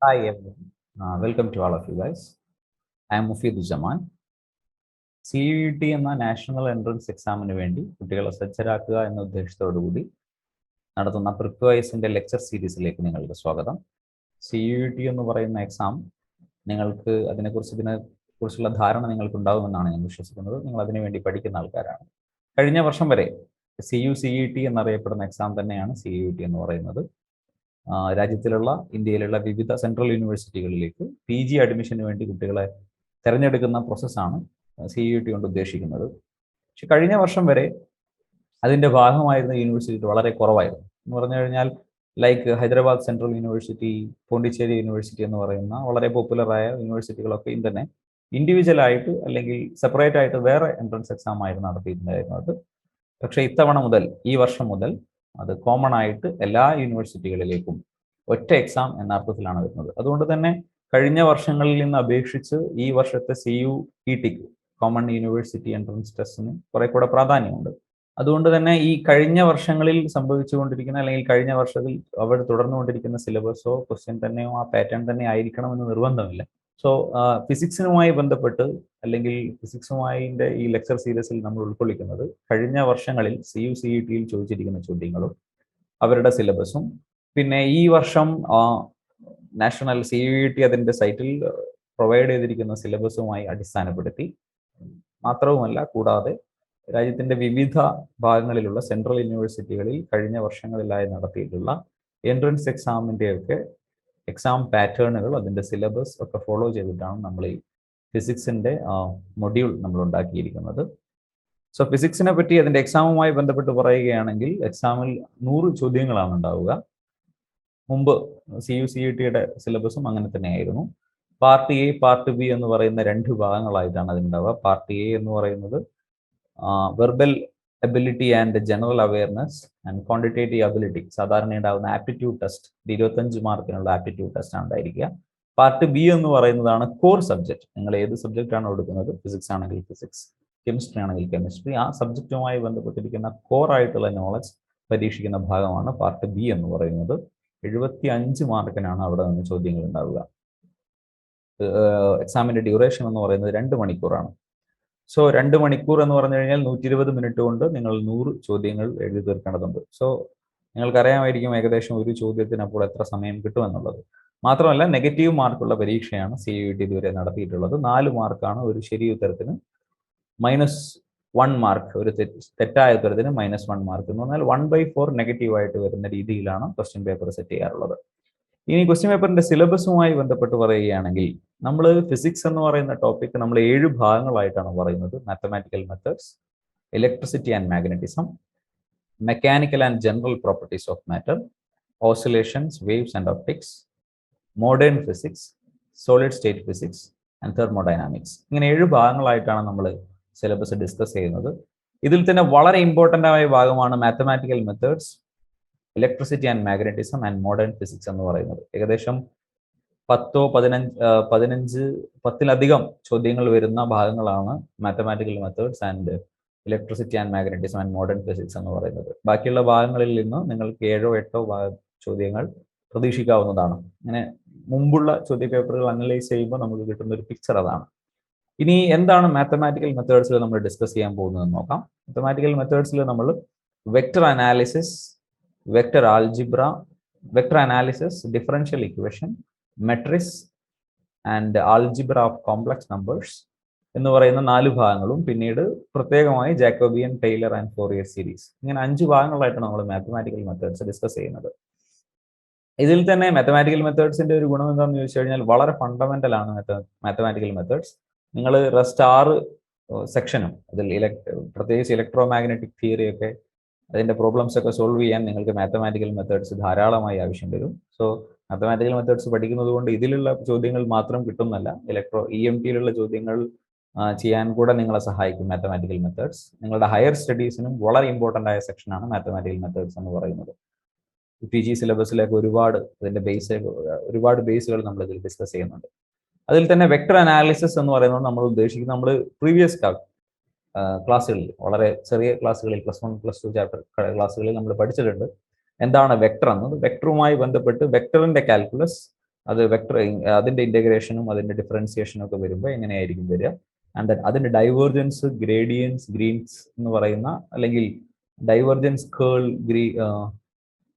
Hi everyone. Welcome to all of you guys. I am Mufid Jaman. CUET എന്ന national entrance എക്സാമിന് വേണ്ടി കുട്ടികളെ സജ്ജരാക്കുക എന്ന ഉദ്ദേശത്തോടുകൂടി നടത്തുന്ന പ്രിപ്പയർസിൻ്റെ ലെക്ചർ സീരീസിലേക്ക് നിങ്ങൾക്ക് സ്വാഗതം. CUET എന്ന് പറയുന്ന എക്സാം നിങ്ങൾക്ക് ഇതിനെക്കുറിച്ചുള്ള ധാരണ നിങ്ങൾക്കുണ്ടാകുമെന്നാണ് ഞാൻ വിശ്വസിക്കുന്നത്. നിങ്ങൾ അതിനുവേണ്ടി പഠിക്കുന്ന ആൾക്കാരാണ്. കഴിഞ്ഞ വർഷം വരെ CUCET എന്നറിയപ്പെടുന്ന എക്സാം തന്നെയാണ് CUET എന്ന് പറയുന്നത്. രാജ്യത്തിലുള്ള ഇന്ത്യയിലുള്ള വിവിധ സെൻട്രൽ യൂണിവേഴ്സിറ്റികളിലേക്ക് PG അഡ്മിഷന് വേണ്ടി കുട്ടികളെ തിരഞ്ഞെടുക്കുന്ന പ്രോസസ്സാണ് CUET കൊണ്ട് ഉദ്ദേശിക്കുന്നത്. പക്ഷെ കഴിഞ്ഞ വർഷം വരെ അതിൻ്റെ ഭാഗമായിരുന്ന യൂണിവേഴ്സിറ്റി വളരെ കുറവായിരുന്നു. എന്ന് പറഞ്ഞു കഴിഞ്ഞാൽ like Hyderabad central university, Pondicherry university എന്ന് പറയുന്ന വളരെ പോപ്പുലറായ യൂണിവേഴ്സിറ്റികളൊക്കെയും തന്നെ ഇൻഡിവിജ്വലായിട്ട് അല്ലെങ്കിൽ സെപ്പറേറ്റ് ആയിട്ട് വേറെ എൻട്രൻസ് എക്സാം ആയിരുന്നു നടത്തിയിട്ടുണ്ടായിരുന്നത്. പക്ഷേ ഇത്തവണ മുതൽ, ഈ വർഷം മുതൽ അത് കോമൺ ആയിട്ട് എല്ലാ യൂണിവേഴ്സിറ്റികളിലേക്കും ഒറ്റ എക്സാം എന്ന അർത്ഥത്തിലാണ് വരുന്നത്. അതുകൊണ്ട് തന്നെ കഴിഞ്ഞ വർഷങ്ങളിൽ നിന്ന് അപേക്ഷിച്ച് ഈ വർഷത്തെ CUET കോമൺ യൂണിവേഴ്സിറ്റി എൻട്രൻസ് ടെസ്റ്റിന് കുറെ കൂടെ പ്രാധാന്യമുണ്ട്. അതുകൊണ്ട് തന്നെ ഈ കഴിഞ്ഞ വർഷങ്ങളിൽ സംഭവിച്ചുകൊണ്ടിരിക്കുന്ന അല്ലെങ്കിൽ കഴിഞ്ഞ വർഷത്തിൽ അവർ തുടർന്നുകൊണ്ടിരിക്കുന്ന സിലബസോ ക്വസ്റ്റ്യൻ തന്നെയോ ആ പാറ്റേൺ തന്നെ ആയിരിക്കണമെന്ന് നിർബന്ധമില്ല. സോ ഫിസിക്സുമായി ബന്ധപ്പെട്ട് അല്ലെങ്കിൽ ഫിസിക്സുമായിൻ്റെ ഈ ലെക്ചർ സീരീസിൽ നമ്മൾ ഉൾക്കൊള്ളിക്കുന്നത് കഴിഞ്ഞ വർഷങ്ങളിൽ CUCET ചോദിച്ചിരിക്കുന്ന ചോദ്യങ്ങളും അവരുടെ സിലബസും പിന്നെ ഈ വർഷം നാഷണൽ CUET അതിൻ്റെ സൈറ്റിൽ പ്രൊവൈഡ് ചെയ്തിരിക്കുന്ന സിലബസുമായി അടിസ്ഥാനപ്പെടുത്തി മാത്രവുമല്ല, കൂടാതെ രാജ്യത്തിൻ്റെ വിവിധ ഭാഗങ്ങളിലുള്ള സെൻട്രൽ യൂണിവേഴ്സിറ്റികളിൽ കഴിഞ്ഞ വർഷങ്ങളിലായി നടത്തിയിട്ടുള്ള എൻട്രൻസ് എക്സാമിൻ്റെയൊക്കെ എക്സാം പാറ്റേണുകൾ, അതിൻ്റെ സിലബസ് ഒക്കെ ഫോളോ ചെയ്തിട്ടാണ് നമ്മൾ ഈ ഫിസിക്സിൻ്റെ മൊഡ്യൂൾ നമ്മൾ ഉണ്ടാക്കിയിരിക്കുന്നത്. സോ ഫിസിക്സിനെ പറ്റി അതിൻ്റെ എക്സാമുമായി ബന്ധപ്പെട്ട് പറയുകയാണെങ്കിൽ എക്സാമിൽ 100 ചോദ്യങ്ങളാണ് ഉണ്ടാവുക. മുമ്പ് CUCET സിലബസും അങ്ങനെ തന്നെയായിരുന്നു. പാർട്ട് എ, പാർട്ട് ബി എന്ന് പറയുന്ന 2 ഭാഗങ്ങളായിട്ടാണ് അതിനുണ്ടാവുക. പാർട്ട് എ എന്ന് പറയുന്നത് verbal ability and general awareness and quantitative ability, സാധാരണ ഉണ്ടാകുന്ന ആപ്റ്റിറ്റ്യൂഡ് ടെസ്റ്റ്, 25 മാർക്കിനുള്ള ആപ്റ്റിറ്റ്യൂഡ് ടെസ്റ്റ് ആണ് ഉണ്ടായിരിക്കുക. പാർട്ട് ബി എന്ന് പറയുന്നതാണ് കോർ സബ്ജക്റ്റ്. നിങ്ങൾ ഏത് സബ്ജക്റ്റാണോ എടുക്കുന്നത്, ഫിസിക്സ് ആണെങ്കിൽ ഫിസിക്സ്, കെമിസ്ട്രി ആണെങ്കിൽ കെമിസ്ട്രി, ആ സബ്ജക്റ്റുമായി ബന്ധപ്പെട്ടിരിക്കുന്ന കോർ ആയിട്ടുള്ള നോളജ് പരീക്ഷിക്കുന്ന ഭാഗമാണ് പാർട്ട് ബി എന്ന് പറയുന്നത്. 75 മാർക്കിനാണ് അവിടെ നിന്ന് ചോദ്യങ്ങൾ ഉണ്ടാവുക. എക്സാമിൻ്റെ ഡ്യൂറേഷൻ എന്ന് പറയുന്നത് 2 മണിക്കൂറാണ്. സോ 2 മണിക്കൂർ എന്ന് പറഞ്ഞു കഴിഞ്ഞാൽ 120 മിനിറ്റ് കൊണ്ട് നിങ്ങൾ 100 ചോദ്യങ്ങൾ എഴുതി തീർക്കേണ്ടതുണ്ട്. സോ നിങ്ങൾക്കറിയാമായിരിക്കും ഏകദേശം ഒരു ചോദ്യത്തിന് അപ്പോൾ എത്ര സമയം കിട്ടുമെന്നുള്ളത്. മാത്രമല്ല, നെഗറ്റീവ് മാർക്കുള്ള പരീക്ഷയാണ് CUET ഇതുവരെ നടത്തിയിട്ടുള്ളത്. 4 മാർക്കാണ് ഒരു ശരി ഉത്തരത്തിന്, -1 മാർക്ക് ഒരു തെറ്റായ ഉത്തരത്തിന് -1 മാർക്ക് എന്ന് പറഞ്ഞാൽ 1/4 നെഗറ്റീവായിട്ട് വരുന്ന രീതിയിലാണ് ക്വസ്റ്റ്യൻ പേപ്പർ സെറ്റ് ചെയ്യാറുള്ളത്. ഇനി ക്വസ്റ്റ്യൻ പേപ്പറിന്റെ സിലബസുമായി ബന്ധപ്പെട്ട് പറയുകയാണെങ്കിൽ നമ്മൾ ഫിസിക്സ് എന്ന് പറയുന്ന ടോപ്പിക് നമ്മൾ 7 ഭാഗങ്ങളായിട്ടാണ് പറയുന്നത്. Mathematical methods, electricity and magnetism, mechanical and general properties of matter, oscillations, waves and optics, modern physics, solid state physics and thermodynamics. ഇങ്ങനെ 7 ഭാഗങ്ങളായിട്ടാണ് നമ്മൾ സിലബസ് ഡിസ്കസ് ചെയ്യുന്നത്. ഇതിൽ തന്നെ വളരെ ഇമ്പോർട്ടൻ്റ് ആയ ഭാഗമാണ് mathematical methods, electricity and magnetism and modern physics എന്ന് പറയുന്നത്. ഏകദേശം 10-15 ചോദ്യങ്ങൾ വരുന്ന ഭാഗങ്ങളാണ് mathematical methods and electricity and magnetism and modern physics എന്ന് പറയുന്നത്. ബാക്കിയുള്ള ഭാഗങ്ങളിൽ നിന്ന് നിങ്ങൾക്ക് 7-8 ചോദ്യങ്ങൾ പ്രതീക്ഷിക്കാവുന്നതാണ്. അങ്ങനെ മുമ്പുള്ള ചോദ്യ പേപ്പറുകൾ അനലൈസ് ചെയ്യുമ്പോൾ നമുക്ക് കിട്ടുന്ന ഒരു പിക്ചർ അതാണ്. ഇനി എന്താണ് മാത്തമാറ്റിക്കൽ മെത്തേഡ്സിൽ നമ്മൾ ഡിസ്കസ് ചെയ്യാൻ പോകുന്നതെന്ന് നോക്കാം. മാത്തമാറ്റിക്കൽ മെത്തേഡ്സിൽ നമ്മൾ vector analysis, vector algebra, vector analysis, differential equation, matrix and algebra of complex numbers എന്ന് പറയുന്ന 4 ഭാഗങ്ങളും പിന്നീട് പ്രത്യേകമായി Jacobian, Taylor and Fourier series, ഇങ്ങനെ 5 ഭാഗങ്ങളായിട്ടാണ് നമ്മൾ മാത്തമാറ്റിക്കൽ മെത്തേഡ്സ് ഡിസ്കസ് ചെയ്യുന്നത്. ഇതിൽ തന്നെ മാത്തമാറ്റിക്കൽ മെത്തേഡ്സിന്റെ ഒരു ഗുണം എന്താണെന്ന് ചോദിച്ചു കഴിഞ്ഞാൽ വളരെ ഫണ്ടമെന്റൽ ആണ് മാത്തമാറ്റിക്കൽ മെത്തേഡ്സ്. നിങ്ങൾ റെസ്റ്റ് 6 സെക്ഷനും അതിൽ പ്രത്യേകിച്ച് ഇലക്ട്രോ മാഗ്നറ്റിക് തിയറി ഒക്കെ അതിൻ്റെ പ്രോബ്ലംസ് ഒക്കെ സോൾവ് ചെയ്യാൻ നിങ്ങൾക്ക് മാത്തമാറ്റിക്കൽ മെത്തേഡ്സ് ധാരാളമായി ആവശ്യം വരും. സോ മാത്തമാറ്റിക്കൽ മെത്തേഡ്സ് പഠിക്കുന്നത് കൊണ്ട് ഇതിലുള്ള ചോദ്യങ്ങൾ മാത്രം കിട്ടുന്നല്ല, EMTയിലുള്ള ചോദ്യങ്ങൾ ചെയ്യാൻ കൂടെ നിങ്ങളെ സഹായിക്കും മാത്തമാറ്റിക്കൽ മെത്തേഡ്സ്. നിങ്ങളുടെ ഹയർ സ്റ്റഡീസിനും വളരെ ഇമ്പോർട്ടൻ്റ് ആയ സെക്ഷനാണ് മാത്തമാറ്റിക്കൽ മെത്തേഡ്സ് എന്ന് പറയുന്നത്. PG സിലബസിലേക്ക് ഒരുപാട് ബേസുകൾ നമ്മൾ ഇതിൽ ഡിസ്കസ് ചെയ്യുന്നുണ്ട്. അതിൽ തന്നെ വെക്ടർ അനാലിസിസ് എന്ന് പറയുന്നത് നമ്മൾ ഉദ്ദേശിക്കുന്നത്, നമ്മൾ പ്രീവിയസ് ക്ലാസ്സുകളിൽ, വളരെ ചെറിയ ക്ലാസ്സുകളിൽ, +1 +2 ചാപ്റ്റർ ക്ലാസ്സുകളിൽ നമ്മൾ പഠിച്ചിട്ടുണ്ട് എന്താണ് വെക്ടർ എന്നത്. വെക്ടറുമായി ബന്ധപ്പെട്ട് വെക്ടറിന്റെ കാൽക്കുലസ്, അത് വെക്ടർ അതിന്റെ ഇന്റഗ്രേഷനും അതിന്റെ ഡിഫറൻസിയേഷനും ഒക്കെ വരുമ്പോൾ എങ്ങനെയായിരിക്കും വരിക, ആൻഡ് ദെൻ അതിന്റെ ഡൈവേർജൻസ്, ഗ്രേഡിയൻസ്, ഗ്രീൻസ് എന്ന് പറയുന്ന അല്ലെങ്കിൽ ഡൈവേർജൻസ്, കേൾ,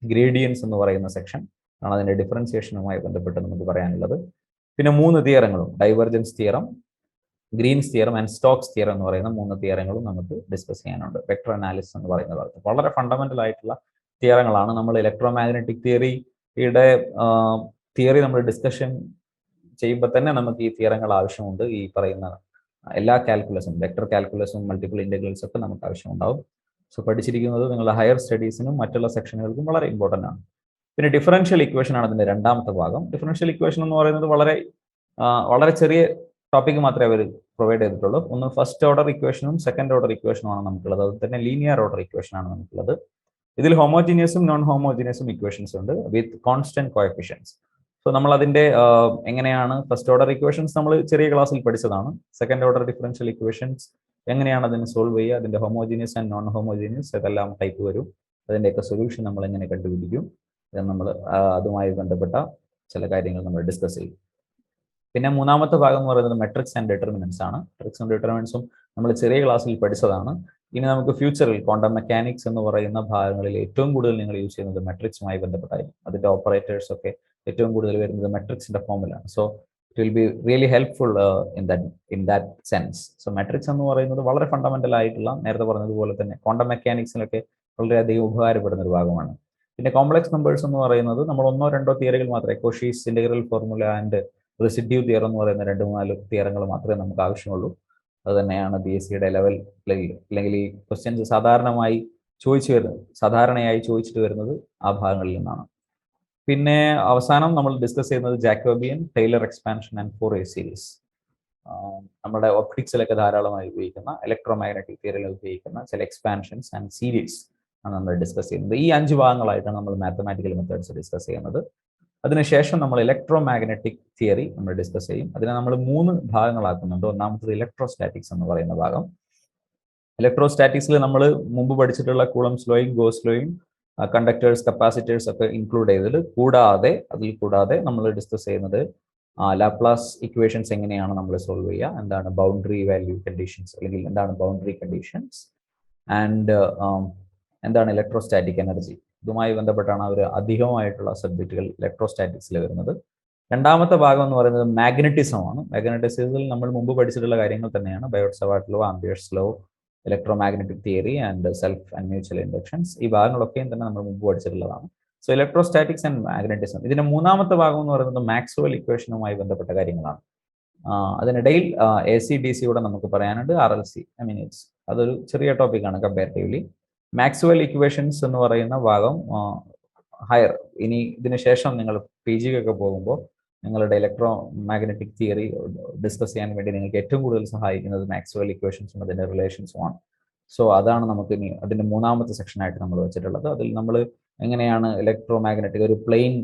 ഗ്രേഡിയൻസ് എന്ന് പറയുന്ന സെക്ഷൻ ആണ് അതിന്റെ ഡിഫറൻസിയേഷനുമായി ബന്ധപ്പെട്ട് നമുക്ക് പറയാനുള്ളത്. പിന്നെ 3 തിയറങ്ങളും, divergence theorem, Green's theorem and Stokes theorem എന്ന് പറയുന്ന 3 തിയറങ്ങളും നമുക്ക് ഡിസ്കസ് ചെയ്യാനുണ്ട് വെക്ടർ അനാലിസിസ് എന്ന് പറയുന്ന ഭാഗത്ത്. വളരെ ഫണ്ടമെന്റൽ ആയിട്ടുള്ള തിയറങ്ങളാണ്. നമ്മൾ ഇലക്ട്രോമാഗ്നറ്റിക് തിയറി നമ്മൾ ഡിസ്കഷൻ ചെയ്യുമ്പോൾ തന്നെ നമുക്ക് ഈ തിയറങ്ങൾ ആവശ്യമുണ്ട്. ഈ പറയുന്ന എല്ലാ കാൽക്കുലസും, വെക്ടർ കാൽക്കുലസും മൾട്ടിപ്പിൾ ഇന്റഗ്രൽസ് ഒക്കെ നമുക്ക് ആവശ്യമുണ്ടാവും. സോ പഠിച്ചിരിക്കുന്നത് നിങ്ങളുടെ ഹയർ സ്റ്റഡീസിനും മറ്റുള്ള സെക്ഷനുകൾക്കും വളരെ ഇമ്പോർട്ടൻ്റ് ആണ്. പിന്നെ ഡിഫറൻഷ്യൽ ഇക്വേഷൻ ആണ് അതിന്റെ രണ്ടാമത്തെ ഭാഗം. ഡിഫറൻഷ്യൽ ഇക്വേഷൻ എന്ന് പറയുന്നത് വളരെ ചെറിയ ടോപ്പിക് മാത്രമേ അവർ പ്രൊവൈഡ് ചെയ്തിട്ടുള്ളൂ. ഒന്ന് ഫസ്റ്റ് ഓർഡർ ഇക്വേഷനും സെക്കൻഡ് ഓർഡർ ഇക്വേഷനുമാണ് നമുക്കുള്ളത്. അതുപോലെ തന്നെ ലീനിയർ ഓർഡർ ഇക്വേഷൻ ആണ് നമുക്കുള്ളത്. ഇതിൽ ഹോമോജീനിയസും നോൺ ഹോമോജീനിയസും ഇക്വേഷൻസ് ഉണ്ട് വിത്ത് കോൺസ്റ്റന്റ് കോഎഫിഷ്യൻസ്. സോ നമ്മൾ അതിന്റെ എങ്ങനെയാണ് ഫസ്റ്റ് ഓർഡർ ഇക്വേഷൻസ് നമ്മൾ ചെറിയ ക്ലാസ്സിൽ പഠിച്ചതാണ്. സെക്കൻഡ് ഓർഡർ ഡിഫറൻഷ്യൽ ഇക്വേഷൻസ് എങ്ങനെയാണ് അതിനെ സോൾവ് ചെയ്യുക, അതിന്റെ ഹോമോജീനിയസ് ആൻഡ് നോൺ ഹോമോജീനിയസ് ഏതെല്ലാം ടൈപ്പ് വരും, അതിന്റെയൊക്കെ സൊല്യൂഷൻ നമ്മൾ എങ്ങനെ കണ്ടുപിടിക്കും, നമ്മൾ അതുമായി ബന്ധപ്പെട്ട ചില കാര്യങ്ങൾ നമ്മൾ ഡിസ്കസ് ചെയ്യും. പിന്നെ മൂന്നാമത്തെ ഭാഗം എന്ന് പറയുന്നത് മെട്രിക്സ് ആൻഡ് ഡിറ്റർമിനൻസ് ആണ്. മെട്രിക്സും ഡിറ്റർമിനൻസും നമ്മൾ ചെറിയ ക്ലാസ്സിൽ പഠിച്ചതാണ്. ഇനി നമുക്ക് ഫ്യൂച്ചറിൽ ക്വാണ്ടം മെക്കാനിക്സ് എന്ന് പറയുന്ന ഭാഗങ്ങളിൽ ഏറ്റവും കൂടുതൽ നിങ്ങൾ യൂസ് ചെയ്യുന്നത് മെട്രിക്സുമായി ബന്ധപ്പെട്ടായിരിക്കും. അതിന്റെ ഓപ്പറേറ്റേഴ്സ് ഒക്കെ ഏറ്റവും കൂടുതൽ വരുന്നത് മെട്രിക്സിന്റെ ഫോമിലാണ്. So it will be really helpful in that sense. So matrix എന്ന് പറയുന്നത് വളരെ ഫണ്ടമെന്റൽ ആയിട്ടുള്ള, നേരത്തെ പറഞ്ഞതുപോലെ തന്നെ ക്വാണ്ടം മെക്കാനിക്സിലൊക്കെ വളരെയധികം ഉപകാരപ്പെടുന്ന ഒരു ഭാഗമാണ്. പിന്നെ കോംപ്ലക്സ് നമ്പേഴ്സ് എന്ന് പറയുന്നത് നമ്മൾ 1-2 തിയറികൾ മാത്രമേ, Cauchy's integral formula and residue theorem എന്ന് പറയുന്ന 2-4 തിയറങ്ങൾ മാത്രമേ നമുക്ക് ആവശ്യമുള്ളൂ. അത് തന്നെയാണ് BSc ലെവൽ അല്ലെങ്കിൽ ഈ ക്വസ്റ്റ്യൻസ് സാധാരണയായി ചോദിച്ചിട്ട് വരുന്നത് ആ ഭാഗങ്ങളിൽ നിന്നാണ്. പിന്നെ അവസാനം നമ്മൾ ഡിസ്കസ് ചെയ്യുന്നത് Jacobian, Taylor expansion and Fourier series. നമ്മുടെ ഒപ്റ്റിക്സിലൊക്കെ ധാരാളമായി ഉപയോഗിക്കുന്ന, ഇലക്ട്രോമാഗ്നറ്റിക് തിയറിയിൽ ഉപയോഗിക്കുന്ന ചില എക്സ്പാൻഷൻസ് ആൻഡ് സീരീസ് ആണ് നമ്മൾ ഡിസ്കസ് ചെയ്യുന്നത്. ഈ 5 ഭാഗങ്ങളായിട്ടാണ് നമ്മൾ മാത്തമാറ്റിക്കൽ മെത്തേഡ്സ് ഡിസ്കസ് ചെയ്യുന്നത്. അതിനുശേഷം നമ്മൾ ഇലക്ട്രോമാഗ്നറ്റിക് തിയറി നമ്മൾ ഡിസ്കസ് ചെയ്യും. അതിനെ നമ്മൾ 3 ഭാഗങ്ങളാക്കുന്നുണ്ട്. ഒന്നാമത്തത് ഇലക്ട്രോസ്റ്റാറ്റിക്സ് എന്ന് പറയുന്ന ഭാഗം. ഇലക്ട്രോസ്റ്റാറ്റിക്സിൽ നമ്മൾ മുമ്പ് പഠിച്ചിട്ടുള്ള കൂളംസ് ലോയും ഗോസ് ലോയും കണ്ടക്ടേഴ്സ്, കപ്പാസിറ്റേഴ്സ് ഒക്കെ ഇൻക്ലൂഡ് ചെയ്തിട്ട് അതിൽ കൂടാതെ നമ്മൾ ഡിസ്കസ് ചെയ്യുന്നത് ലാപ്ലാസ് ഇക്വേഷൻസ് എങ്ങനെയാണ് നമ്മൾ സോൾവ് ചെയ്യുക, എന്താണ് ബൗണ്ടറി വാല്യൂ കണ്ടീഷൻസ്, അല്ലെങ്കിൽ എന്താണ് ബൗണ്ടറി കണ്ടീഷൻസ്, ആൻഡ് എന്താണ് ഇലക്ട്രോസ്റ്റാറ്റിക് എനർജി. ഇതുമായി ബന്ധപ്പെട്ടാണ് അവർ അധികമായിട്ടുള്ള സബ്ജക്റ്റുകൾ ഇലക്ട്രോസ്റ്റാറ്റിക്സിൽ വരുന്നത്. രണ്ടാമത്തെ ഭാഗം എന്ന് പറയുന്നത് മാഗ്നറ്റിസം ആണ്. മാഗ്നറ്റിസത്തിൽ നമ്മൾ മുമ്പ് പഠിച്ചിട്ടുള്ള കാര്യങ്ങൾ തന്നെയാണ്. Biot Savart law, Ampere's law, electromagnetic theory and self and mutual inductions, ഈ ഭാഗങ്ങളൊക്കെയും തന്നെ നമ്മൾ മുമ്പ് പഠിച്ചിട്ടുള്ളതാണ്. So electrostatics and magnetism. ഇതിന്റെ മൂന്നാമത്തെ ഭാഗം എന്ന് പറയുന്നത് മാക്സ്വെൽ ഇക്വേഷനുമായി ബന്ധപ്പെട്ട കാര്യങ്ങളാണ്. അതിനിടയിൽ AC/DC കൂടെ നമുക്ക് പറയാനുണ്ട്, RLC. അതൊരു ചെറിയ ടോപ്പിക്കാണ് കമ്പാരിറ്റീവ്ലി. മാക്സ്വെൽ ഇക്വേഷൻസ് എന്ന് പറയുന്ന ഭാഗം ഹയർ, ഇനി ഇതിന് ശേഷം നിങ്ങൾ PGക്കൊക്കെ പോകുമ്പോൾ നിങ്ങളുടെ ഇലക്ട്രോ മാഗ്നറ്റിക് തിയറി ഡിസ്കസ് ചെയ്യാൻ വേണ്ടി നിങ്ങൾക്ക് ഏറ്റവും കൂടുതൽ സഹായിക്കുന്നത് മാക്സ്വെൽ ഇക്വേഷൻസും അതിന്റെ റിലേഷൻസുമാണ്. സോ അതാണ് നമുക്ക് ഇനി അതിന്റെ മൂന്നാമത്തെ സെക്ഷനായിട്ട് നമ്മൾ വെച്ചിട്ടുള്ളത്. അതിൽ നമ്മൾ എങ്ങനെയാണ് ഒരു പ്ലെയിൻ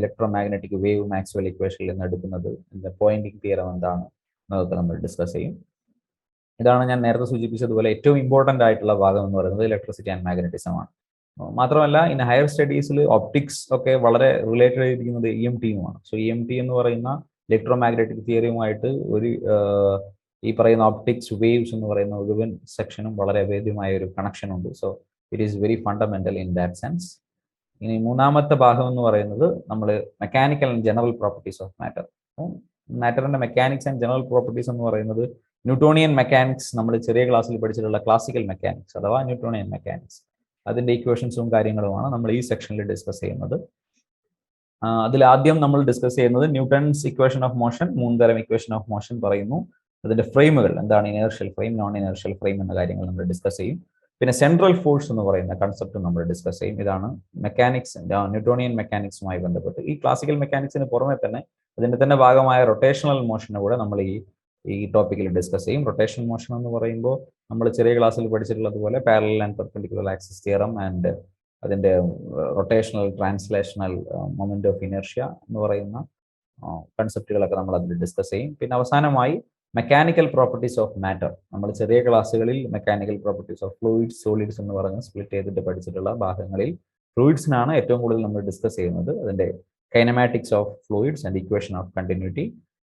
ഇലക്ട്രോമാഗ്നറ്റിക് വേവ് മാക്സ്വെൽ ഇക്വേഷനിൽ നിന്ന് എടുക്കുന്നത്, പോയിന്റിംഗ് തിയറം എന്താണ് എന്നതൊക്കെ നമ്മൾ ഡിസ്കസ് ചെയ്യും. ഇതാണ് ഞാൻ നേരത്തെ സൂചിപ്പിച്ചതുപോലെ ഏറ്റവും ഇമ്പോർട്ടൻ്റ് ആയിട്ടുള്ള ഭാഗം എന്ന് പറയുന്നത് ഇലക്ട്രിസിറ്റി ആൻഡ് മാഗ്നറ്റിസം ആണ്. മാത്രമല്ല ഇൻ ഹയർ സ്റ്റഡീസിൽ ഒപ്റ്റിക്സ് ഒക്കെ വളരെ റിലേറ്റഡ് ചെയ്തിരിക്കുന്നത് EMT-യുമാണ്. സോ EMT എന്ന് പറയുന്ന ഇലക്ട്രോമാഗ്നറ്റിക് തിയറിയുമായിട്ട് ഈ പറയുന്ന ഒപ്റ്റിക്സ് വേവ്സ് എന്ന് പറയുന്ന മുഴുവൻ സെക്ഷനും വളരെ അഭേദ്യമായ ഒരു കണക്ഷൻ ഉണ്ട്. So it is very fundamental in that sense. ഇനി മൂന്നാമത്തെ ഭാഗം എന്ന് പറയുന്നത് നമ്മൾ mechanical and general properties of matter. മാറ്ററിന്റെ മെക്കാനിക്സ് ആൻഡ് ജനറൽ പ്രോപ്പർട്ടീസ് എന്ന് പറയുന്നത് ന്യൂട്ടോണിയൻ മെക്കാനിക്സ്, നമ്മൾ ചെറിയ ക്ലാസ്സിൽ പഠിച്ചിട്ടുള്ള ക്ലാസിക്കൽ മെക്കാനിക്സ് അഥവാ ന്യൂട്ടോണിയൻ മെക്കാനിക്സ്, അതിന്റെ ഇക്വേഷൻസും കാര്യങ്ങളുമാണ് നമ്മൾ ഈ സെക്ഷനിൽ ഡിസ്കസ് ചെയ്യുന്നത്. അതിൽ ആദ്യം നമ്മൾ ഡിസ്കസ് ചെയ്യുന്നത് ന്യൂട്ടൺസ് ഇക്വേഷൻ ഓഫ് മോഷൻ. 3 തരം ഇക്വേഷൻ ഓഫ് മോഷൻ പറയുന്നു. അതിന്റെ ഫ്രെയിമുകൾ എന്താണ്, inertial frame, non inertial frame എന്ന കാര്യങ്ങൾ നമ്മൾ ഡിസ്കസ് ചെയ്യും. പിന്നെ സെൻട്രൽ ഫോഴ്സ് എന്ന് പറയുന്ന കൺസെപ്റ്റ് നമ്മൾ ഡിസ്കസ് ചെയ്യും. ഇതാണ് മെക്കാനിക്സ്, ന്യൂട്ടോണിയൻ മെക്കാനിക്സുമായി ബന്ധപ്പെട്ട്. ഈ ക്ലാസിക്കൽ മെക്കാനിക്സിന് പുറമെ തന്നെ അതിന്റെ തന്നെ ഭാഗമായ റൊട്ടേഷണൽ മോഷനെ കൂടെ നമ്മൾ ഈ ടോപ്പിക്കിൽ ഡിസ്കസ് ചെയ്യും. റൊട്ടേഷണൽ മോഷൻ എന്ന് പറയുമ്പോൾ നമ്മൾ ചെറിയ ക്ലാസ്സിൽ പഠിച്ചിട്ടുള്ളതുപോലെ parallel and perpendicular axis theorem and അതിന്റെ rotational translational moment of inertia എന്ന് പറയുന്ന കൺസെപ്റ്റുകളൊക്കെ നമ്മൾ അതിൽ ഡിസ്കസ് ചെയ്യും. പിന്നെ അവസാനമായി മെക്കാനിക്കൽ പ്രോപ്പർട്ടീസ് ഓഫ് മാറ്റർ. നമ്മൾ ചെറിയ ക്ലാസ്സുകളിൽ mechanical properties of fluids, solids എന്ന് പറഞ്ഞ് സ്പ്ലിറ്റ് ചെയ്തിട്ട് പഠിച്ചിട്ടുള്ള ഭാഗങ്ങളിൽ ഫ്ലൂയിഡ്സിനാണ് ഏറ്റവും കൂടുതൽ നമ്മൾ ഡിസ്കസ് ചെയ്യുന്നത്. അതിന്റെ kinematics of fluids and equation of continuity,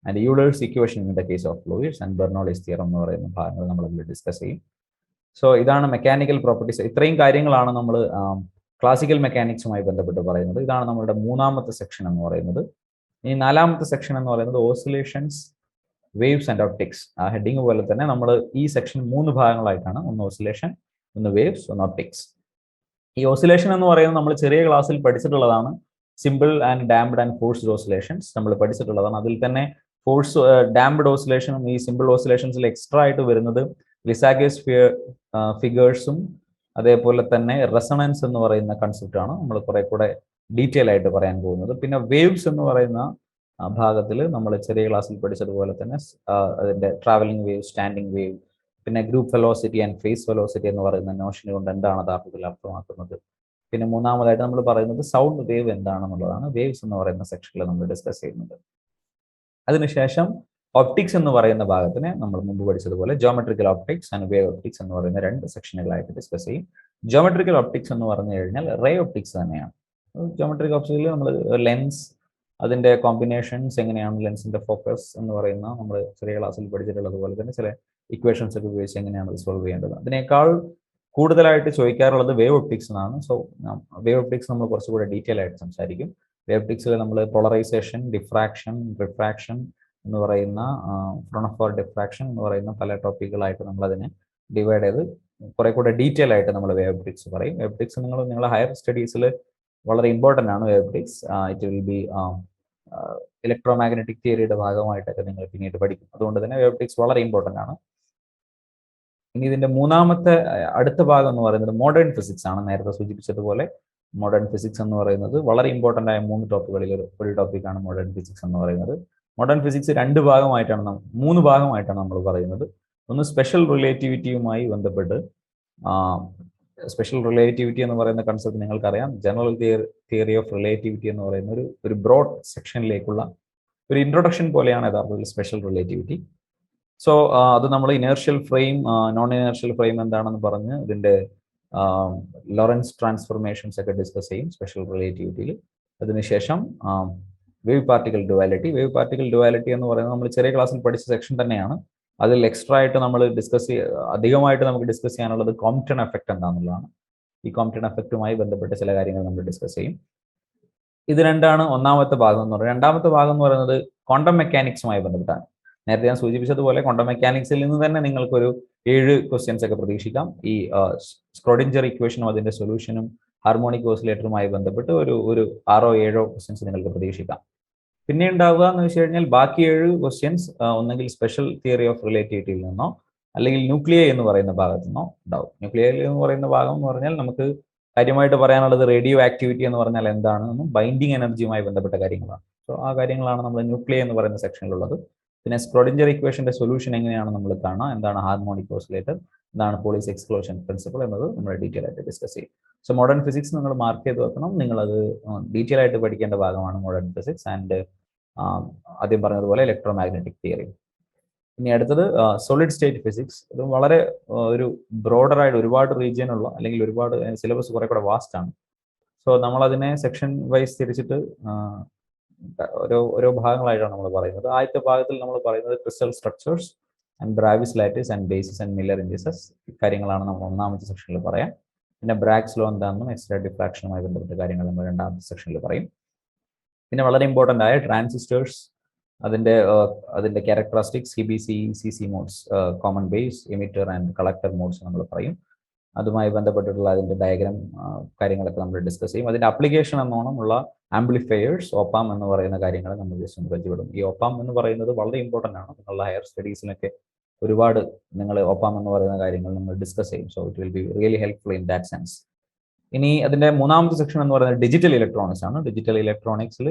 and Euler's equation in the case of fluids, and Bernoulli's theorem എന്ന് പറയുന്ന ഭാഗങ്ങൾ നമ്മൾ അതിൽ ഡിസ്കസ് ചെയ്യും. സോ ഇതാണ് മെക്കാനിക്കൽ പ്രോപ്പർട്ടീസ്. ഇത്രയും കാര്യങ്ങളാണ് നമ്മൾ ക്ലാസിക്കൽ മെക്കാനിക്സുമായി ബന്ധപ്പെട്ട് പറയുന്നത്. ഇതാണ് നമ്മുടെ മൂന്നാമത്തെ സെക്ഷൻ എന്ന് പറയുന്നത്. ഈ നാലാമത്തെ സെക്ഷൻ എന്ന് പറയുന്നത് ഓസിലേഷൻസ്, വേവ്സ് ആൻഡ് ഒപ്റ്റിക്സ്. ആ ഹെഡിങ് പോലെ തന്നെ നമ്മൾ ഈ സെക്ഷൻ 3 ഭാഗങ്ങളായിട്ടാണ്. ഒന്ന് ഓസിലേഷൻ, ഒന്ന് വേവ്സ്, ഒന്ന് ഒപ്റ്റിക്സ്. ഈ ഓസിലേഷൻ എന്ന് പറയുന്നത് നമ്മൾ ചെറിയ ക്ലാസ്സിൽ പഠിച്ചിട്ടുള്ളതാണ്. Simple and damped and forced oscillations നമ്മൾ പഠിച്ചിട്ടുള്ളതാണ്. അതിൽ തന്നെ ഡാംപ്ഡ് ഓസിലേഷനും ഈ സിമ്പിൾ ഓസിലേഷൻസിൽ എക്സ്ട്രാ ആയിട്ട് വരുന്നത് ലിസാഗേസ് ഫിഗേഴ്സും അതേപോലെ തന്നെ റെസണൻസ് എന്ന് പറയുന്ന കൺസെപ്റ്റാണ് നമ്മൾ കുറെ കൂടെ ഡീറ്റെയിൽ ആയിട്ട് പറയാൻ പോകുന്നത്. പിന്നെ വേവ്സ് എന്ന് പറയുന്ന ഭാഗത്തിൽ നമ്മൾ ചെറിയ ക്ലാസ്സിൽ പഠിച്ചതുപോലെ തന്നെ അതിന്റെ ട്രാവലിംഗ് വേവ്, സ്റ്റാൻഡിംഗ് വേവ്, പിന്നെ group velocity and phase velocity എന്ന് പറയുന്ന നോഷൻ കൊണ്ട് എന്താണ് യഥാർത്ഥത്തിൽ അർത്ഥമാക്കുന്നത്. പിന്നെ മൂന്നാമതായിട്ട് നമ്മൾ പറയുന്നത് സൗണ്ട് വേവ് എന്താണെന്നുള്ളതാണ് വേവ്സ് എന്ന് പറയുന്ന സെക്ഷനിൽ നമ്മൾ ഡിസ്കസ് ചെയ്യുന്നത്. അതിനുശേഷം ഒപ്റ്റിക്സ് എന്ന് പറയുന്ന ഭാഗത്തിന് നമ്മൾ മുമ്പ് പഠിച്ചതുപോലെ geometrical optics and wave optics എന്ന് പറയുന്ന 2 സെക്ഷനുകളായിട്ട് ഡിസ്കസ് ചെയ്യും. ജോമെട്രിക്കൽ ഒപ്റ്റിക്സ് എന്ന് പറഞ്ഞു കഴിഞ്ഞാൽ റേ ഒപ്റ്റിക്സ് തന്നെയാണ്. ജോമെട്രിക്കൽ ഒപ്റ്റിക്സിൽ നമ്മൾ ലെൻസ്, അതിന്റെ കോമ്പിനേഷൻസ് എങ്ങനെയാണ്, ലെൻസിന്റെ ഫോക്കസ് എന്ന് പറയുന്ന നമ്മൾ ചെറിയ ക്ലാസ്സിൽ പഠിച്ചിട്ടുള്ളതുപോലെ തന്നെ ചില ഇക്വേഷൻസ് ഒക്കെ ഉപയോഗിച്ച് എങ്ങനെയാണ് അത് സോൾവ് ചെയ്യേണ്ടത്. അതിനേക്കാൾ കൂടുതലായിട്ട് ചോദിക്കാറുള്ളത് വേവ് ഒപ്റ്റിക്സ് എന്നാണ്. സോ വേവ് ഒപ്റ്റിക്സ് നമ്മൾ കുറച്ചുകൂടെ ഡീറ്റെയിൽ ആയിട്ട് സംസാരിക്കും. വേവ് ഒപ്റ്റിക്സിൽ നമ്മൾ പോളറൈസേഷൻ, ഡിഫ്രാക്ഷൻ, റിഫ്രാക്ഷൻ എന്ന് പറയുന്ന ഫ്രോണോഫോർ ഡിഫ്രാക്ഷൻ എന്ന് പറയുന്ന പല ടോപ്പിക്കുകളായിട്ട് നമ്മൾ അതിനെ ഡിവൈഡ് ചെയ്ത് കുറെ കൂടെ ഡീറ്റെയിൽ ആയിട്ട് നമ്മൾ വേവ് ഒപ്റ്റിക്സ് പറയും. വേവ് ഒപ്റ്റിക്സ് നിങ്ങളുടെ ഹയർ സ്റ്റഡീസിൽ വളരെ ഇമ്പോർട്ടൻ്റ് ആണ്. Wave optics it will be electromagnetic തിയറിയുടെ ഭാഗമായിട്ടൊക്കെ നിങ്ങൾ പിന്നീട് പഠിക്കും. അതുകൊണ്ട് തന്നെ വേവ് ഒപ്റ്റിക്സ് വളരെ ഇമ്പോർട്ടൻ്റ് ആണ്. ഇനി ഇതിന്റെ മൂന്നാമത്തെ അടുത്ത ഭാഗം എന്ന് പറയുന്നത് മോഡേൺ ഫിസിക്സ് ആണ്. നേരത്തെ സൂചിപ്പിച്ചതുപോലെ മോഡേൺ ഫിസിക്സ് എന്ന് പറയുന്നത് വളരെ ഇമ്പോർട്ടൻ്റ് ആയ 3 ടോപ്പിക്കുകളിൽ ഒരു ടോപ്പിക്കാണ് മോഡേൺ ഫിസിക്സ് എന്ന് പറയുന്നത്. മോഡേൺ ഫിസിക്സ് 3 ഭാഗമായിട്ടാണ് നമ്മൾ പറയുന്നത്. ഒന്ന് സ്പെഷ്യൽ റിലേറ്റിവിറ്റിയുമായി ബന്ധപ്പെട്ട്, സ്പെഷ്യൽ റിലേറ്റിവിറ്റി എന്ന് പറയുന്ന കൺസെപ്റ്റ് നിങ്ങൾക്കറിയാം. ജനറൽ തിയറി ഓഫ് റിലേറ്റിവിറ്റി എന്ന് പറയുന്ന ഒരു ബ്രോഡ് സെക്ഷനിലേക്കുള്ള ഒരു ഇൻട്രൊഡക്ഷൻ പോലെയാണ് യഥാർത്ഥത്തിൽ സ്പെഷ്യൽ റിലേറ്റിവിറ്റി. സോ അത് നമ്മൾ inertial frame, non inertial frame എന്താണെന്ന് പറഞ്ഞ് ഇതിന്റെ ലോറൻസ് ട്രാൻസ്ഫോർമേഷൻസ് ഒക്കെ ഡിസ്കസ് ചെയ്യും സ്പെഷ്യൽ റിലേറ്റിവിറ്റിയിൽ. അതിനുശേഷം wave particle duality. Wave particle duality എന്ന് പറയുന്നത് നമ്മൾ ചെറിയ ക്ലാസ്സിൽ പഠിച്ച സെക്ഷൻ തന്നെയാണ്. അതിൽ എക്സ്ട്രാ ആയിട്ട് നമ്മൾ അധികമായിട്ട് നമുക്ക് ഡിസ്കസ് ചെയ്യാനുള്ളത് കോംപ്റ്റൺ എഫക്റ്റ് എന്താണെന്നുള്ളതാണ്. ഈ കോംപ്റ്റൺ എഫക്റ്റുമായി ബന്ധപ്പെട്ട ചില കാര്യങ്ങൾ നമ്മൾ ഡിസ്കസ് ചെയ്യും. ഇത് രണ്ടാണ് ഒന്നാമത്തെ ഭാഗം എന്ന് പറയുന്നത്. രണ്ടാമത്തെ ഭാഗം എന്ന് പറയുന്നത് ക്വാണ്ടം മെക്കാനിക്സുമായി ബന്ധപ്പെട്ടാണ്. നേരത്തെ ഞാൻ സൂചിപ്പിച്ചതുപോലെ ക്വാണ്ടം മെക്കാനിക്സിൽ നിന്ന് തന്നെ നിങ്ങൾക്കൊരു 7 ക്വസ്റ്റ്യൻസ് ഒക്കെ പ്രതീക്ഷിക്കാം. ഈ സ്ക്രോഡിഞ്ചർ ഇക്വേഷനും അതിന്റെ സൊല്യൂഷനും ഹാർമോണിക് ഓസിലേറ്ററുമായി ബന്ധപ്പെട്ട് ഒരു 6 or 7 ക്വസ്റ്റ്യൻസ് നിങ്ങൾക്ക് പ്രതീക്ഷിക്കാം. പിന്നെ ഉണ്ടാവുക എന്ന് വെച്ച് കഴിഞ്ഞാൽ ബാക്കി 7 ക്വസ്റ്റ്യൻസ് ഒന്നെങ്കിൽ സ്പെഷ്യൽ തിയറി ഓഫ് റിലേറ്റിവിറ്റിയിൽ നിന്നോ അല്ലെങ്കിൽ ന്യൂക്ലിയർ എന്ന് പറയുന്ന ഭാഗത്തു നിന്നോ ഉണ്ടാവും. ന്യൂക്ലിയർ എന്ന് പറയുന്ന ഭാഗം എന്ന് പറഞ്ഞാൽ നമുക്ക് കാര്യമായിട്ട് പറയാനുള്ളത് റേഡിയോ ആക്ടിവിറ്റി എന്ന് പറഞ്ഞാൽ എന്താണെന്നും ബൈൻഡിങ് എനർജിയുമായി ബന്ധപ്പെട്ട കാര്യങ്ങളാണ്. സോ ആ കാര്യങ്ങളാണ് നമ്മൾ ന്യൂക്ലിയർ എന്ന് പറയുന്ന സെക്ഷനിലുള്ളത്. പിന്നെ സ്ക്രോഡിഞ്ചർ ഇക്വേഷന്റെ സൊല്യൂഷൻ എങ്ങനെയാണ് നമ്മൾ കാണാം, എന്താണ് ഹാർമോണിക് ഓസിലേറ്റർ, എന്താണ് പോളിസ് എക്സ്ക്ലൂഷൻ പ്രിൻസിപ്പിൾ എന്നത് നമ്മൾ ഡീറ്റെയിൽ ആയിട്ട് ഡിസ്കസ് ചെയ്യും. സോ മോഡേൺ ഫിസിക്സ് നിങ്ങൾ മാർക്ക് ചെയ്ത് വെക്കണം. നിങ്ങളത് ഡീറ്റെയിൽ ആയിട്ട് പഠിക്കേണ്ട ഭാഗമാണ് മോഡേൺ ഫിസിക്സ് ആൻഡ് ആദ്യം പറഞ്ഞതുപോലെ ഇലക്ട്രോമാഗ്നറ്റിക് തിയറി. ഇനി അടുത്തത് സോളിഡ് സ്റ്റേറ്റ് ഫിസിക്സ്. ഇത് വളരെ ഒരു ബ്രോഡറായിട്ട് ഒരുപാട് റീജിയനുള്ള അല്ലെങ്കിൽ ഒരുപാട് സിലബസ് കുറെ കൂടെ വാസ്റ്റ് ആണ്. സോ നമ്മളതിനെ സെക്ഷൻ വൈസ് തിരിച്ചിട്ട് ഓരോ ഭാഗങ്ങളായിട്ടാണ് നമ്മൾ പറയുന്നത്. ആദ്യത്തെ ഭാഗത്തിൽ നമ്മൾ പറയുന്നത് crystal structures and Bravais lattice and basis and Miller indices. ഇക്കാര്യങ്ങളാണ് നമ്മൾ ഒന്നാമത്തെ സെക്ഷനിൽ പറയാം. പിന്നെ ബ്രാഗ്സ് ലോ എന്താണെന്നും എക്സ്ട്രാ ഡിഫ്രാക്ഷനുമായി ബന്ധപ്പെട്ട കാര്യങ്ങൾ നമ്മൾ രണ്ടാമത്തെ സെക്ഷനിൽ പറയും. പിന്നെ വളരെ ഇമ്പോർട്ടൻ്റ് ആയ ട്രാൻസിസ്റ്റേഴ്സ്, അതിന്റെ characteristics, CBC, CC modes, common base, emitter and collector modes നമ്മൾ പറയും. അതുമായി ബന്ധപ്പെട്ടിട്ടുള്ള അതിന്റെ ഡയഗ്രാം കാര്യങ്ങളൊക്കെ നമ്മൾ ഡിസ്കസ് ചെയ്യും. അതിന്റെ അപ്ലിക്കേഷൻ എന്നോണമുള്ള ആംപ്ലിഫയേഴ്സ്, ഓപ്പാം എന്ന് പറയുന്ന കാര്യങ്ങൾ നമ്മൾ ജസ്റ്റ് ഒന്ന് പരിചയപ്പെടും. ഈ ഓപ്പാം എന്ന് പറയുന്നത് വളരെ ഇമ്പോർട്ടൻ്റ് ആണ്. നിങ്ങളുടെ ഹയർ സ്റ്റഡീസിനൊക്കെ ഒരുപാട് നിങ്ങൾ ഓപ്പാം എന്ന് പറയുന്ന കാര്യങ്ങൾ നമ്മൾ ഡിസ്കസ് ചെയ്യും. So it will be really helpful in that sense. ഇനി അതിന്റെ മൂന്നാമത്തെ സെക്ഷൻ എന്ന് പറയുന്നത് ഡിജിറ്റൽ ഇലക്ട്രോണിക്സ് ആണ്. ഡിജിറ്റൽ ഇലക്ട്രോണിക്സിൽ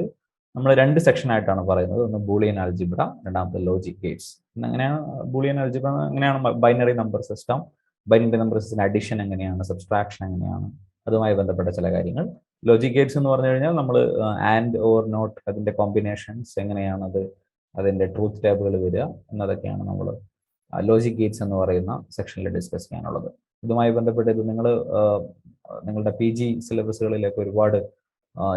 നമ്മൾ 2 സെക്ഷൻ ആയിട്ടാണ് പറയുന്നത്. ഒന്ന് ബൂളിയൻ ആൽജിബ്ര, രണ്ടാമത്തെ ലോജിക് ഗേറ്റ്സ്. എങ്ങനെയാണ് ബൂളിയൻ ആൽജിബ്ര, എങ്ങനെയാണ് binary number system, binary number system addition എങ്ങനെയാണ്, സബ്സ്ട്രാക്ഷൻ എങ്ങനെയാണ്, അതുമായി ബന്ധപ്പെട്ട ചില കാര്യങ്ങൾ. ലോജിക് ഗേറ്റ്സ് എന്ന് പറഞ്ഞു കഴിഞ്ഞാൽ നമ്മൾ ആൻഡ് ഓർ നോട്ട്, അതിന്റെ കോമ്പിനേഷൻസ് എങ്ങനെയാണ്, അതിന്റെ ട്രൂത്ത് ടേബിളുകൾ വരിക എന്നതൊക്കെയാണ് നമ്മൾ ലോജിക് ഗേറ്റ്സ് എന്ന് പറയുന്ന സെക്ഷനിൽ ഡിസ്കസ് ചെയ്യാനുള്ളത്. ഇതുമായി ബന്ധപ്പെട്ട് ഇത് നിങ്ങളുടെ PG സിലബസുകളിലേക്ക് ഒരുപാട്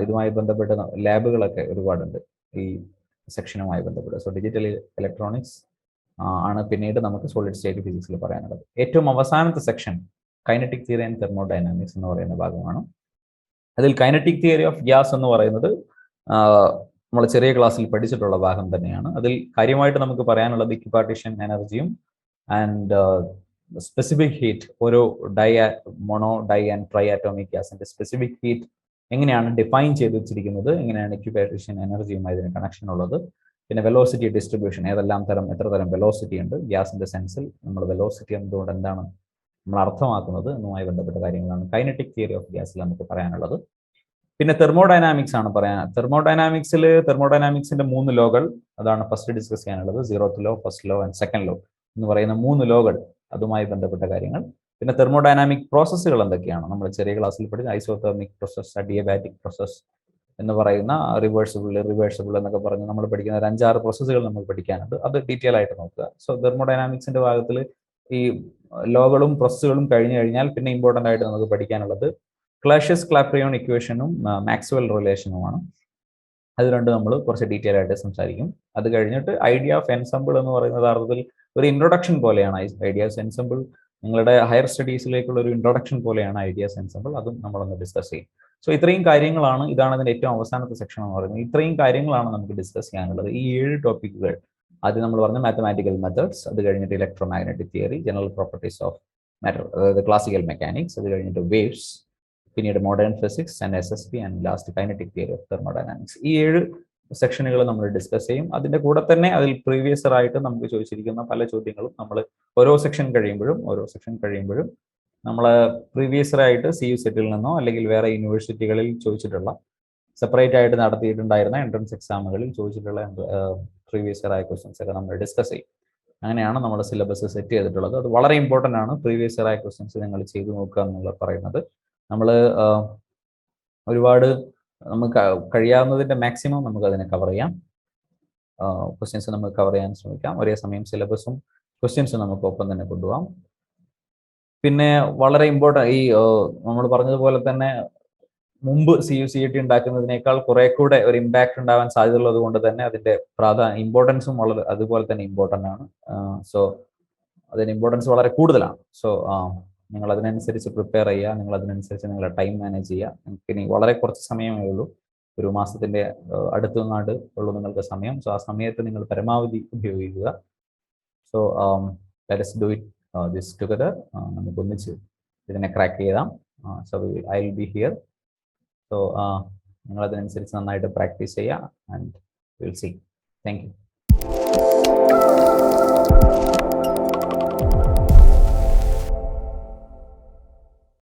ഇതുമായി ബന്ധപ്പെട്ട ലാബുകളൊക്കെ ഒരുപാടുണ്ട് ഈ സെക്ഷനുമായി ബന്ധപ്പെട്ട്. സോ ഡിജിറ്റൽ ഇലക്ട്രോണിക്സ് ആണ് പിന്നീട് നമുക്ക് സോളിഡ് സ്റ്റേറ്റ് ഫിസിക്സിൽ പറയാനുള്ളത്. ഏറ്റവും അവസാനത്തെ section kinetic theory and thermodynamics എന്ന് പറയുന്ന ഭാഗമാണ്. അതിൽ കൈനറ്റിക് തിയറി ഓഫ് ഗ്യാസ് എന്ന് പറയുന്നത് നമ്മൾ ചെറിയ ക്ലാസ്സിൽ പഠിച്ചിട്ടുള്ള ഭാഗം തന്നെയാണ്. അതിൽ കാര്യമായിട്ട് നമുക്ക് പറയാനുള്ളത് ഇക്വിപാർട്ടീഷൻ എനർജിയും ആൻഡ് സ്പെസിഫിക് ഹീറ്റ്, ഓരോ mono di and tri atomic ഗ്യാസിന്റെ സ്പെസിഫിക് ഹീറ്റ് എങ്ങനെയാണ് ഡിഫൈൻ ചെയ്ത് വെച്ചിരിക്കുന്നത്, എങ്ങനെയാണ് ഇക്വിപാർട്ടീഷൻ എനർജിയുമായി ഇതിന് കണക്ഷൻ ഉള്ളത്, പിന്നെ വെലോസിറ്റി ഡിസ്ട്രിബ്യൂഷൻ, എത്ര തരം വെലോസിറ്റി ഉണ്ട് ഗ്യാസിന്റെ സെൻസിൽ, നമ്മൾ വെലോസിറ്റി എന്തുകൊണ്ട് എന്താണ് നമ്മൾ അർത്ഥമാക്കുന്നത് എന്നുമായി ബന്ധപ്പെട്ട കാര്യങ്ങളാണ് കൈനറ്റിക് തിയറി ഓഫ് ഗ്യാസിൽ നമുക്ക് പറയാനുള്ളത്. പിന്നെ തെർമോഡൈനാമിക്സ് ആണ് പറയാൻ. തെർമോഡൈനാമിക്സിന്റെ 3 ലോകൾ, അതാണ് ഫസ്റ്റ് ഡിസ്കസ് ചെയ്യാനുള്ളത്. 0th law, first law and second law എന്ന് പറയുന്ന 3 ലോകൾ, അതുമായി ബന്ധപ്പെട്ട കാര്യങ്ങൾ. പിന്നെ തെർമോഡൈനാമിക് പ്രോസസ്സുകൾ എന്തൊക്കെയാണ് നമ്മൾ ചെറിയ ക്ലാസ്സിൽ പഠിച്ച ഐസോതെർമിക് പ്രോസസ്, അഡിയബാറ്റിക് പ്രോസസ് എന്ന് പറയുന്ന റിവേഴ്സിബിൾ എന്നൊക്കെ പറഞ്ഞ് നമ്മൾ പഠിക്കുന്ന ഒരു 5-6 പ്രോസസ്സുകൾ നമ്മൾ പഠിക്കാനുണ്ട്. അത് ഡീറ്റെയിൽ ആയിട്ട് നോക്കുക. സോ തെർമോഡൈനാമിക്സിന്റെ ഭാഗത്തിൽ ഈ ലോകളും പ്രോസസ്സുകളും കഴിഞ്ഞു കഴിഞ്ഞാൽ പിന്നെ ഇമ്പോർട്ടൻ്റ് ആയിട്ട് നമുക്ക് പഠിക്കാനുള്ളത് ക്ലാഷ്യസ്-ക്ലാപെറോൺ ഇക്വേഷനും മാക്സ്വെൽ റിലേഷനുമാണ്. അത് രണ്ടും നമ്മൾ കുറച്ച് ഡീറ്റെയിൽ ആയിട്ട് സംസാരിക്കും. അത് കഴിഞ്ഞിട്ട് ഐഡിയ ഓഫ് എൻസെമ്പിൾ എന്ന് പറയുന്നത് അർത്ഥത്തിൽ ഒരു ഇൻട്രൊഡക്ഷൻ പോലെയാണ്. ഐഡിയാസ് എൻസെമ്പിൾ നിങ്ങളുടെ ഹയർ സ്റ്റഡീസിലേക്കുള്ള ഒരു ഇൻട്രൊഡക്ഷൻ പോലെയാണ് ഐഡിയാസ് എൻസെമ്പിൾ. അതും നമ്മളൊന്ന് ഡിസ്കസ് ചെയ്യും. സോ ഇത്രയും കാര്യങ്ങളാണ്, ഇതാണ് ഇതിന്റെ ഏറ്റവും അവസാനത്തെ സെക്ഷൻ എന്ന് പറയുന്നത്. ഇത്രയും കാര്യങ്ങളാണ് നമുക്ക് ഡിസ്കസ് ചെയ്യാനുള്ളത്. ഈ 7 ടോപ്പിക്കുകൾ, ആദ്യം നമ്മൾ പറഞ്ഞ മാത്തമാറ്റിക്കൽ മെത്തേഡ്സ്, അത് കഴിഞ്ഞിട്ട് electro magnetic theory, general properties of matter, അതായത് ക്ലാസിക്കൽ മെക്കാനിക്സ്, അത് കഴിഞ്ഞിട്ട് വേവ്സ്, പിന്നീട് modern physics and SSP and last kinetic theory of thermodynamics. ഈ 7 സെക്ഷനുകൾ നമ്മൾ ഡിസ്കസ് ചെയ്യും. അതിന്റെ കൂടെ തന്നെ അതിൽ പ്രീവിയസ് ആയിട്ട് നമുക്ക് ചോദിച്ചിരിക്കുന്ന പല ചോദ്യങ്ങളും നമ്മൾ ഓരോ സെക്ഷൻ കഴിയുമ്പോഴും നമ്മൾ പ്രീവിയസ് ആയിട്ട് CU-സെറ്റിൽ നിന്നോ അല്ലെങ്കിൽ വേറെ യൂണിവേഴ്സിറ്റികളിൽ ചോദിച്ചിട്ടുള്ള സെപ്പറേറ്റ് ആയിട്ട് നടത്തിയിട്ടുണ്ടായിരുന്ന എൻട്രൻസ് എക്സാമുകളിൽ ചോദിച്ചിട്ടുള്ള പ്രീവിയസ് ആയ ക്വസ്റ്റ്യൻസ് ഒക്കെ നമ്മൾ ഡിസ്കസ് ചെയ്യും. അങ്ങനെയാണ് നമ്മുടെ സിലബസ് സെറ്റ് ചെയ്തിട്ടുള്ളത്. അത് വളരെ ഇമ്പോർട്ടൻ്റ് ആണ്. പ്രീവിയസ് ആയ ക്വസ്റ്റ്യൻസ് നിങ്ങൾ ചെയ്തു നോക്കുക എന്നുള്ള പറയുന്നത്. നമ്മൾ ഒരുപാട് നമുക്ക് കഴിയാവുന്നതിൻ്റെ മാക്സിമം നമുക്ക് അതിനെ കവർ ചെയ്യാം. ക്വസ്റ്റ്യൻസ് നമുക്ക് കവർ ചെയ്യാൻ ശ്രമിക്കാം. ഒരേ സമയം സിലബസും ക്വസ്റ്റ്യൻസും നമുക്ക് ഒപ്പം തന്നെ കൊണ്ടുപോകാം. പിന്നെ വളരെ ഇമ്പോർട്ടൻ്റ്, ഈ നമ്മൾ പറഞ്ഞതുപോലെ തന്നെ മുമ്പ് CU-CET ഉണ്ടാക്കുന്നതിനേക്കാൾ കുറെ കൂടെ ഒരു ഇമ്പാക്ട് ഉണ്ടാവാൻ സാധ്യതയുള്ളത് കൊണ്ട് തന്നെ അതിന്റെ ഇമ്പോർട്ടൻസും വളരെ അതുപോലെ തന്നെ ഇമ്പോർട്ടൻ്റ് ആണ്. സോ അതിന് ഇമ്പോർട്ടൻസ് വളരെ കൂടുതലാണ്. സോ നിങ്ങൾ അതിനനുസരിച്ച് പ്രിപ്പയർ ചെയ്യുക, നിങ്ങൾ അതിനനുസരിച്ച് നിങ്ങളുടെ ടൈം മാനേജ് ചെയ്യുക. നിങ്ങൾക്ക് ഇനി വളരെ കുറച്ച് സമയമേ ഉള്ളൂ, ഒരു മാസത്തിന്റെ അടുത്തുനിന്നാണ്ട് ഉള്ളൂ നിങ്ങൾക്ക് സമയം. സോ ആ സമയത്ത് നിങ്ങൾ പരമാവധി ഉപയോഗിക്കുക. So let us do it this together. നമുക്ക് ഒന്നിച്ച് ഇതിനെ ക്രാക്ക് ചെയ്താം. So I will be here. So നിങ്ങൾ അതിനനുസരിച്ച് നന്നായിട്ട് പ്രാക്ടീസ് ചെയ്യുക. And will see. Thank U.